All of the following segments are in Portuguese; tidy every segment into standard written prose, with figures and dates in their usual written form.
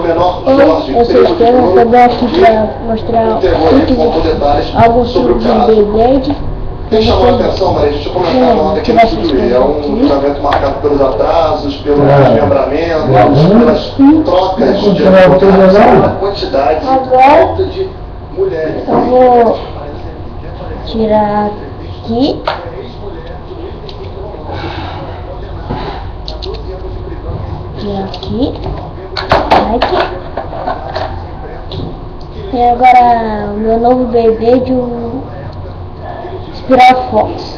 Eu sou Estevam, estou bem aqui para mostrar algo sobre o Beyblade. Tem chamado a atenção, Maria, a gente tinha comentado ontem aqui no Studio. É um treinamento marcado pelos atrasos, pelo desmembramento, pelas trocas de pela quantidade alta de mulheres. Eu vou tirar aqui. Tirar aqui. E agora o meu novo Beyblade, o Spiral Fox.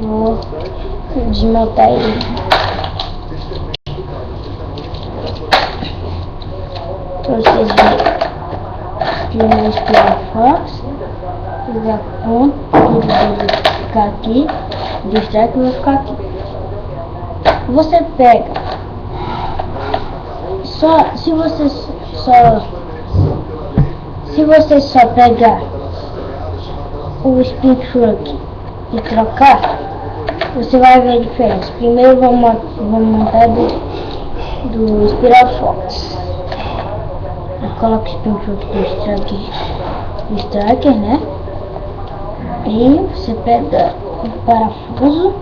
Vou desmontar ele. Pra vocês verem o Spiral Fox. Pegar a ponta, ele vai ficar aqui. O strike vai ficar aqui. Você pega. Se você só pegar o Spin Truck e trocar, você vai ver a diferença. Primeiro vamos montar do Spiral Fox. Eu coloco o Spin Truck do Striker, né? E você pega o parafuso.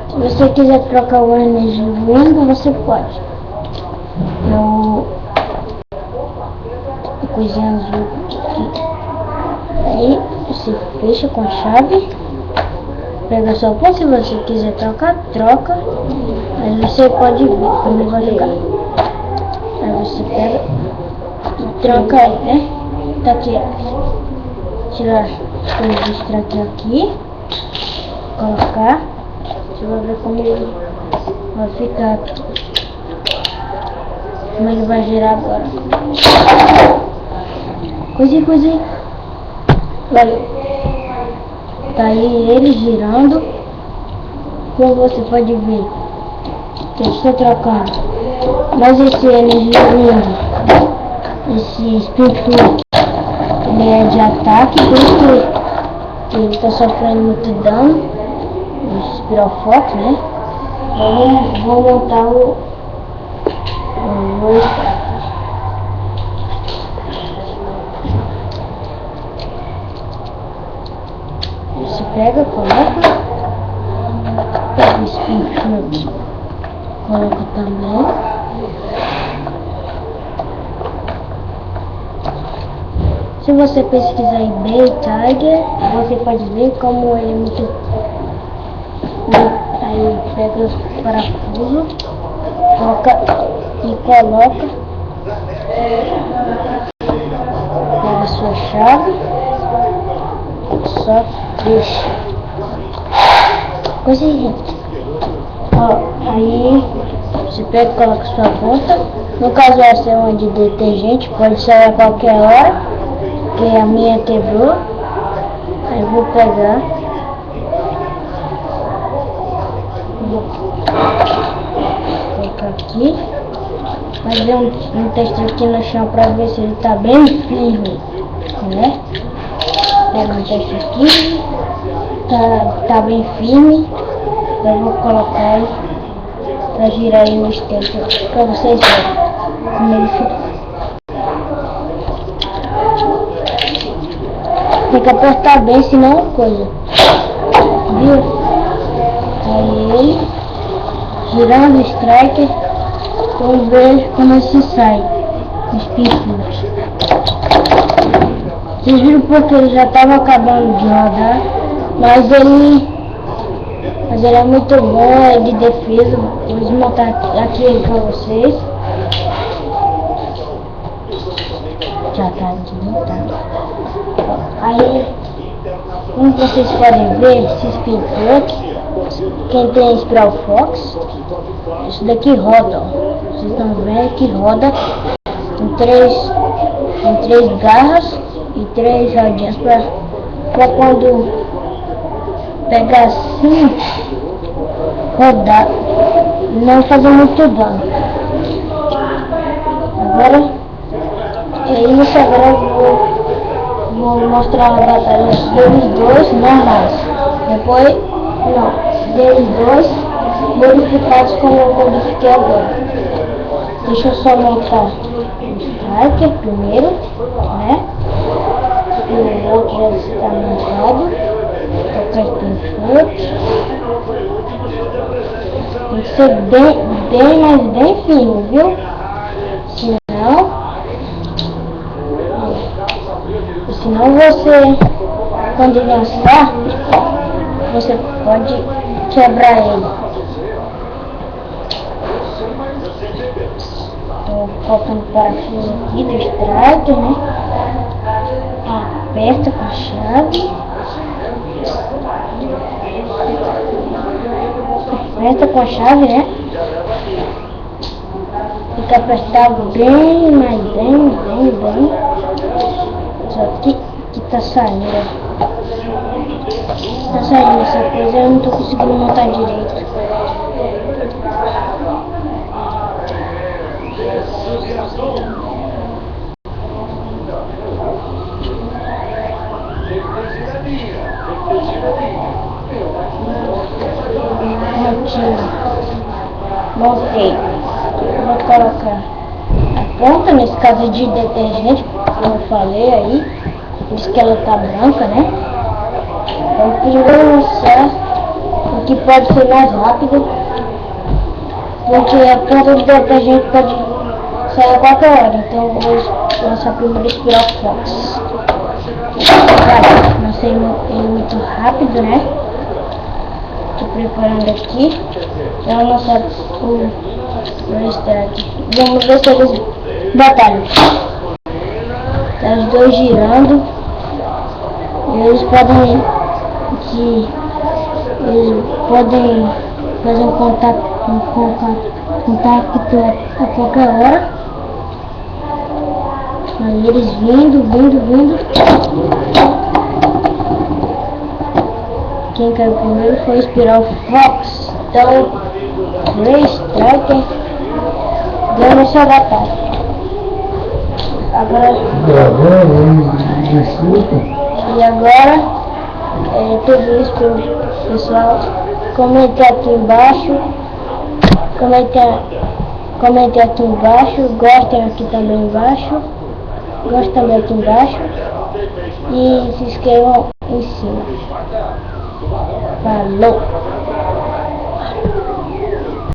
Se você quiser trocar o energia voando, você pode. A coisinha azul aqui. Aí você fecha com a chave. Pega só ponto. Se você quiser trocar, troca. Mas você pode ver como ele vai jogar. Aí você pega e troca aí, né? Tá aqui. Tirar as coisas de extrair aqui. Colocar. Você vai ver como ele vai ficar aqui. Como ele vai girar agora. Coisa. Valeu. Tá aí ele girando. Como você pode ver, que eu estou trocando. Mas esse energia vindo, esse Spin Truck, ele é de ataque, por isso que ele está sofrendo muito dano. O Spiral Fox, né? Vou montar o Striker. Você pega, coloca o Spin Truck, coloca também. Se você pesquisar em Bay Tiger, você pode ver como ele é muito. Aí pega o parafuso, coloca e coloca. Pega a sua chave, só deixa. Coisinha. Aí você pega e coloca sua ponta. No caso essa é uma de detergente, pode sair a qualquer hora, porque a minha quebrou. Aí eu vou pegar. Vou colocar aqui. Fazer um teste aqui no chão para ver se ele tá bem firme, né? Pega um teste aqui. Tá bem firme. Eu vou colocar ele para girar ele no esteiro para vocês verem como ele fica. Tem que apertar bem, senão coisa. Viu? Aí ele girando o Striker. Vamos ver como ele se sai. Os pífios. Vocês viram porque ele já estava acabando de rodar. Mas ele é muito bom, é de defesa. Vou desmontar aqui ele para vocês. Já está desmontado. Aí, como vocês podem ver, esse Spin Truck, quem tem Spiral Fox, isso daqui roda, ó. Vocês estão vendo que roda com três garras e 3 rodinhas para quando pegar assim, rodar, não fazer muito dano. Agora é isso. Agora eu vou mostrar a batalha deles dois normais. Depois, não, deles dois modificados como eu modifiquei agora. Deixa eu só montar o striker primeiro, né? E o outro já está montado. O cartão forte. Tem que ser bem fino, viu? Senão você, quando lançar, você pode quebrar ele. Estou colocando o parafuso aqui do striker, né? Aperta com a chave. Aperta com a chave, né? Tem que apertar bem, mas bem. Só que tá saindo. Tá saindo essa coisa, eu não tô conseguindo montar direito. Montei. Vou colocar a ponta, nesse caso de detergente, como eu falei aí, por isso que ela tá branca, né? Então primeiro lançar o que pode ser mais rápido, porque a ponta de detergente pode sair a qualquer hora, então eu vou lançar primeiro o Spiral Fox. Lancei ele muito rápido, né? Tô preparando aqui para lançar o strike. Vamos ver se eles batalham. Tá os dois girando. E eles podem fazer um contato a qualquer hora. Aí eles vindo. Quem caiu primeiro foi o Spiral Fox. Então, Ray Striker ganhou essa batalha. E agora, tudo isso pro pessoal. Comente aqui embaixo. Comente aqui embaixo. Gostem aqui também embaixo. Gostem também aqui embaixo. E se inscrevam em cima. Falou!